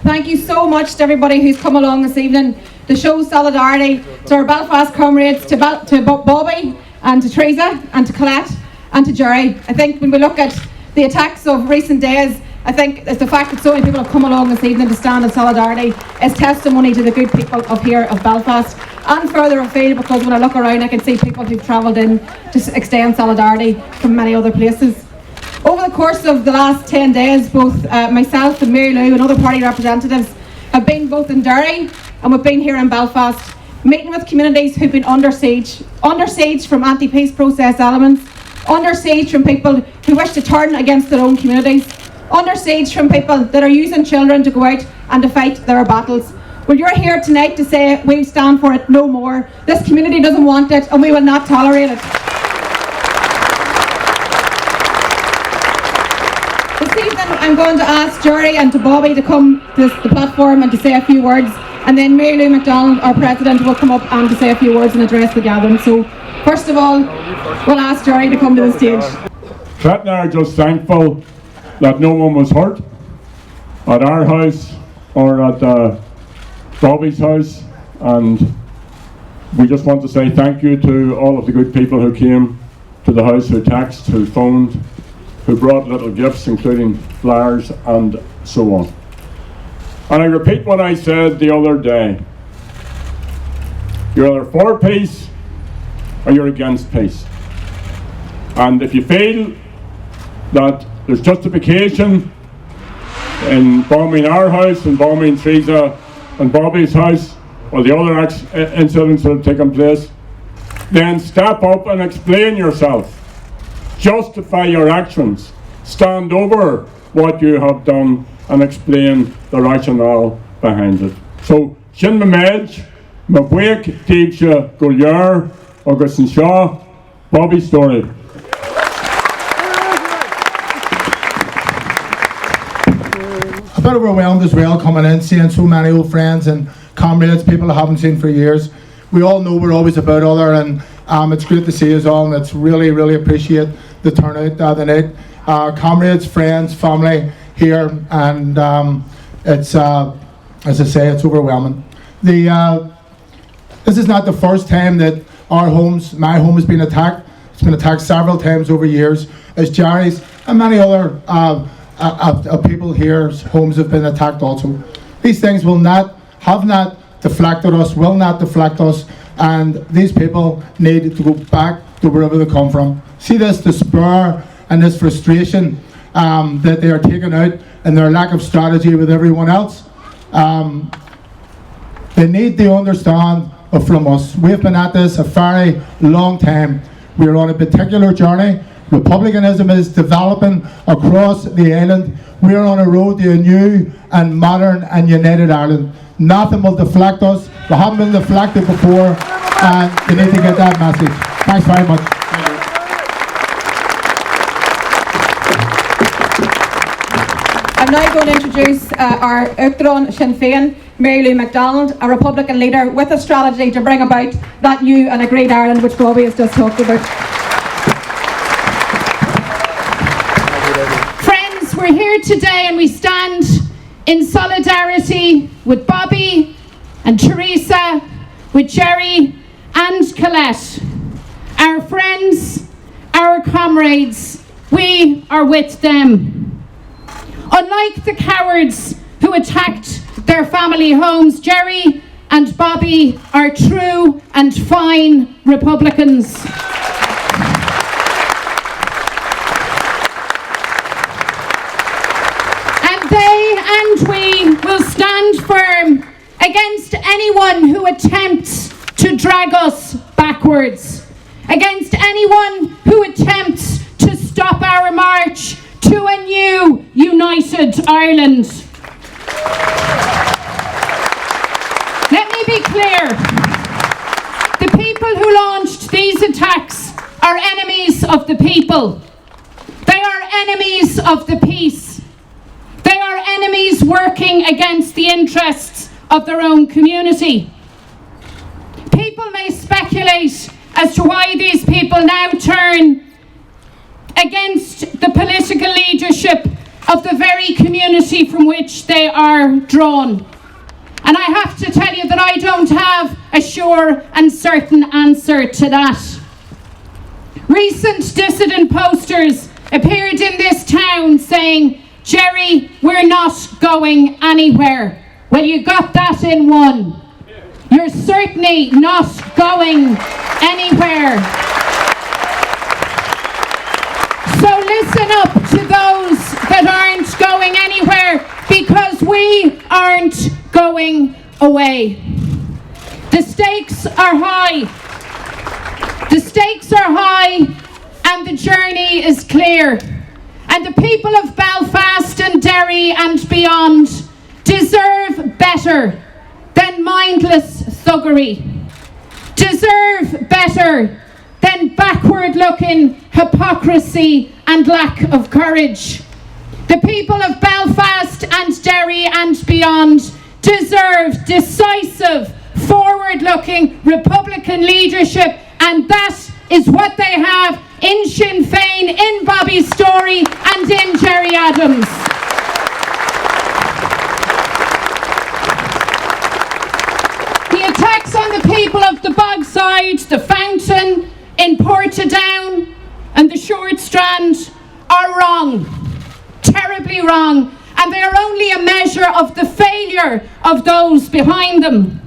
Thank you so much to everybody who's come along this evening to show solidarity to our Belfast comrades, to Bobby and to Teresa and to Colette and to Gerry. I think when we look at the attacks of recent days, I think it's the fact that so many people have come along this evening to stand in solidarity is testimony to the good people of here of Belfast and further afield, because when I look around I can see people who've travelled in to extend solidarity from many other places. Over the course of the last 10 days, both myself and Mary Lou and other party representatives have been both in Derry and we've been here in Belfast, meeting with communities who've been under siege from anti-peace process elements, under siege from people who wish to turn against their own communities, under siege from people that are using children to go out and to fight their battles. Well, you're here tonight to say we stand for it no more. This community doesn't want it and we will not tolerate it. This evening I'm going to ask Gerry and to Bobby to come to the platform and to say a few words, and then Mary Lou McDonald, our president, will come up and to say a few words and address the gathering. So first of all, we'll ask Gerry to come to the stage. Féin and I are just thankful that no one was hurt at our house or at Bobby's house, and we just want to say thank you to all of the good people who came to the house, who texted, who phoned, who brought little gifts including flowers and so on. And I repeat what I said the other day: you're either for peace or you're against peace. And if you feel that there's justification in bombing our house and bombing Teresa and Bobby's house or the other incidents that have taken place, then step up and explain yourself. Justify your actions. Stand over what you have done and explain the rationale behind it. So, Sinn Mamedge, Mabwake, Tigsha, Gulliar, Augustin Shaw, Bobby Storey. A bit overwhelmed as well coming in, seeing so many old friends and comrades, people I haven't seen for years. We all know we're always about other, and it's great to see us all, and it's really appreciate the turnout the night. Comrades, friends, family here, and it's as I say, it's overwhelming. This is not the first time that my home has been attacked. It's been attacked several times over years, as Gerry's and many other people here's homes have been attacked also. These things have not deflected us, will not deflect us, and these people need to go back to wherever they come from. See this despair and this frustration that they are taking out and their lack of strategy with everyone else. They need to understand from us. We've been at this a very long time. We're on a particular journey. Republicanism is developing across the island. We're on a road to a new and modern and united Ireland. Nothing will deflect us. We haven't been deflected before, and we need to get that message. Thanks very much. I'm now going to introduce our Uachtaráin Sinn Féin, Mary Lou McDonald, a Republican leader with a strategy to bring about that new and agreed Ireland which Bobby has just talked about. Friends, we're here today and we stand in solidarity with Bobby and Teresa, with Gerry and Colette. Our friends, our comrades, we are with them. Unlike the cowards who attacked their family homes, Gerry and Bobby are true and fine Republicans. And they and we will stand firm against anyone who attempts to drag us backwards, against anyone who attempts to stop our march to a new united Ireland. Let me be clear. The people who launched these attacks are enemies of the people. They are enemies of the peace. They are enemies working against the interests of their own community. People may speculate as to why these people now turn against the political leadership of the very community from which they are drawn. And I have to tell you that I don't have a sure and certain answer to that. Recent dissident posters appeared in this town saying, "Gerry, we're not going anywhere." Well, you got that in one. You're certainly not going anywhere. So listen up to those that aren't going anywhere, because we aren't going away. The stakes are high. The stakes are high and the journey is clear. And the people of Belfast and Derry and beyond deserve better than mindless thuggery. Deserve better than backward-looking hypocrisy and lack of courage. The people of Belfast and Derry and beyond deserve decisive, forward-looking Republican leadership, and that is what they have in Sinn Féin, in Bobby Storey and in Gerry Adams. The attacks on the people of the Bogside, the Fountain, in Portadown and the Short Strand are wrong, terribly wrong, and they are only a measure of the failure of those behind them.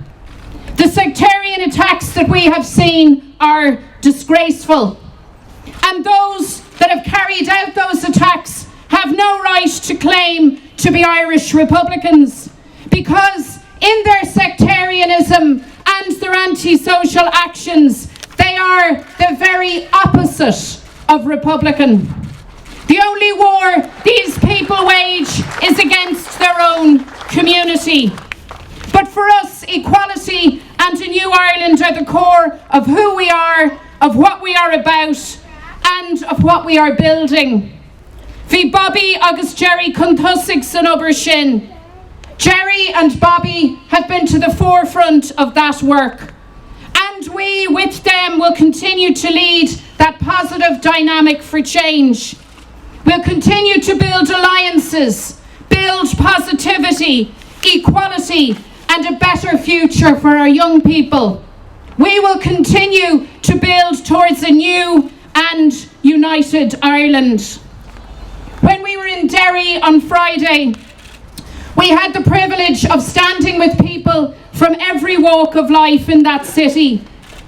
The sectarian attacks that we have seen are disgraceful, and those that have carried out those attacks have no right to claim to be Irish Republicans, because in their sectarianism and their antisocial actions, they are the very opposite of Republican. The only war these people wage is against their own community. But for us, equality and a new Ireland are the core of who we are, of what we are about, and of what we are building. Bhí Bobby agus Gerry Contusig san obair sin. Gerry and Bobby have been to the forefront of that work. And we, with them, will continue to lead that positive dynamic for change. We'll continue to build alliances, build positivity, equality, and a better future for our young people. We will continue to build towards a new and united Ireland. When we were in Derry on Friday, we had the privilege of standing with people from every walk of life in that city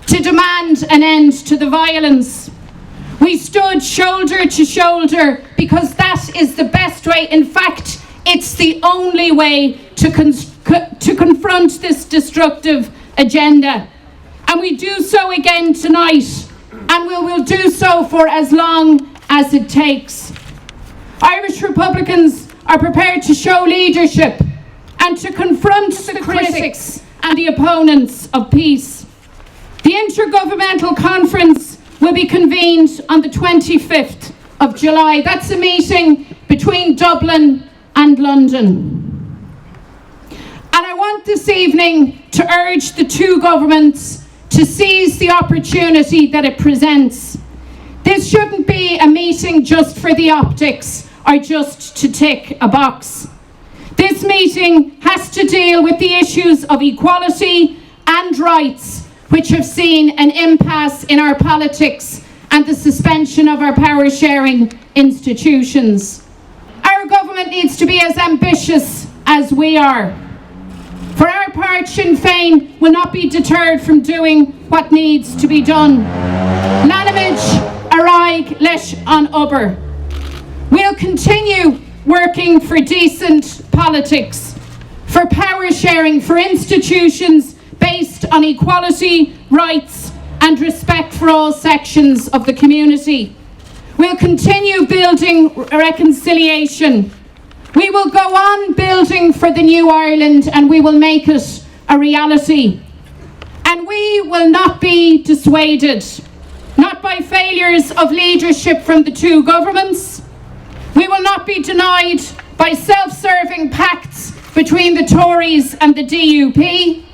to demand an end to the violence. We stood shoulder to shoulder because that is the best way. In fact, it's the only way to confront this destructive agenda. And we do so again tonight, and we will do so for as long as it takes. Irish Republicans are prepared to show leadership and to confront the critics and the opponents of peace. The Intergovernmental Conference will be convened on the 25th of July. That's a meeting between Dublin and London. And I want this evening to urge the two governments to seize the opportunity that it presents. This shouldn't be a meeting just for the optics or just to tick a box. This meeting has to deal with the issues of equality and rights, which have seen an impasse in our politics and the suspension of our power-sharing institutions. Our government needs to be as ambitious as we are. For our part, Sinn Féin will not be deterred from doing what needs to be done. Lanimid araig leis an obair. We'll continue working for decent politics, for power sharing, for institutions based on equality, rights and respect for all sections of the community. We'll continue building reconciliation. We will go on building for the new Ireland, and we will make it a reality. And we will not be dissuaded, not by failures of leadership from the two governments. We will not be denied by self-serving pacts between the Tories and the DUP.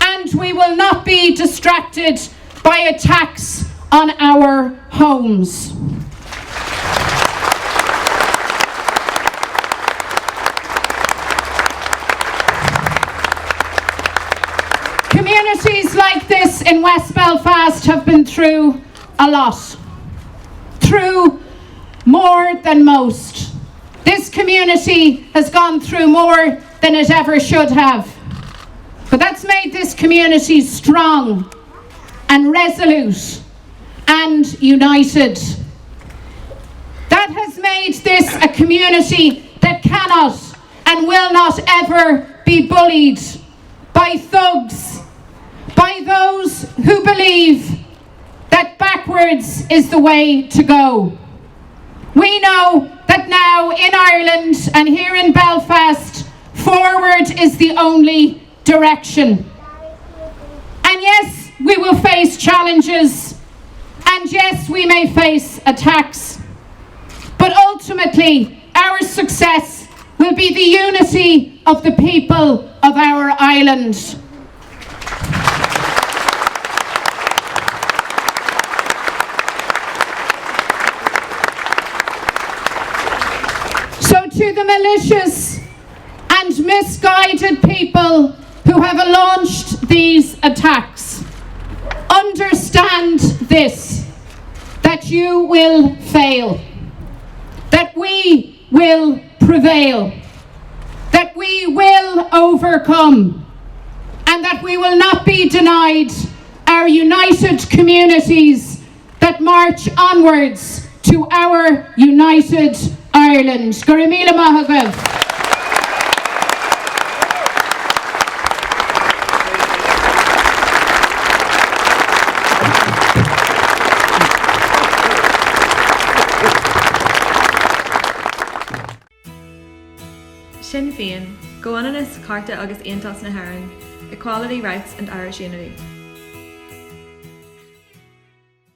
And we will not be distracted by attacks on our homes. Communities like this in West Belfast have been through a lot. Through more than most. This community has gone through more than it ever should have. But that's made this community strong and resolute and united. That has made this a community that cannot and will not ever be bullied by thugs, by those who believe that backwards is the way to go. We know that now in Ireland and here in Belfast, forward is the only direction. And yes, we will face challenges, and yes, we may face attacks. But ultimately, our success will be the unity of the people of our island. So to the malicious and misguided people who have launched these attacks, understand this, that you will fail, that we will prevail, that we will overcome, and that we will not be denied our united communities that march onwards to our united Ireland. Gerry míle maith agaibh. Sinn Féin, Goananus, Carta agus Aontas na HÉireann, Equality, Rights and Irish Unity.